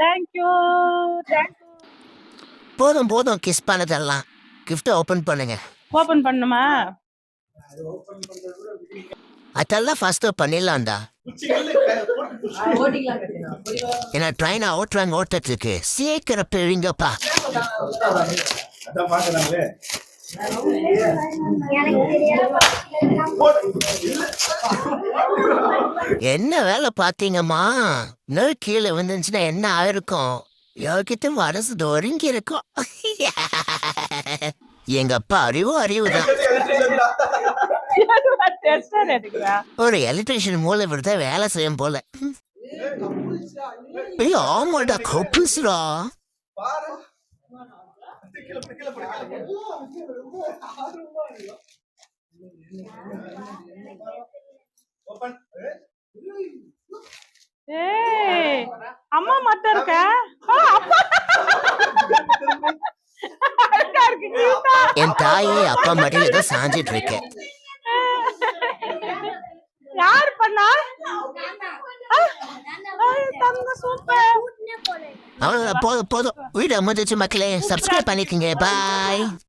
Thank you. Thank you. போதும் போதும் kiss பண்ணதெல்லாம். கிஃப்ட் ஓபன் பண்ணுங்க. ஓபன் பண்ணுமா? அதெல்லாம் ஃபர்ஸ்ட் பண்ணிடலாம்டா. ஏன்னா ட்ரெயினை ஓட்டுறதுக்கு சீக்கிரம் பெரியங்கப்பா. என்ன வேலை பாத்தீங்கம்மா? இன்னும் கீழே வந்துச்சுன்னா என்ன ஆயிருக்கும்? யோகிட்ட மனசு ஒருங்கி இருக்கும். எங்க அப்பா அறிவுதான். ஒரு எலக்ட்ரிஷியன் மூளை விடுத்த வேலை செய்யும் போல. ஆமாடா கப்புஸ்ரா. ஏய் அம்மா மட்டும் இருக்க. என் தாயே அப்பா மடியில தான் சாஞ்சிட்டு இருக்கேன். யார் பண்ணா? அவ்வளவுதான், போதும் வீடு முடிஞ்சிச்சு மக்களே. சப்ஸ்கிரைப் பண்ணிக்கங்க. பாய்.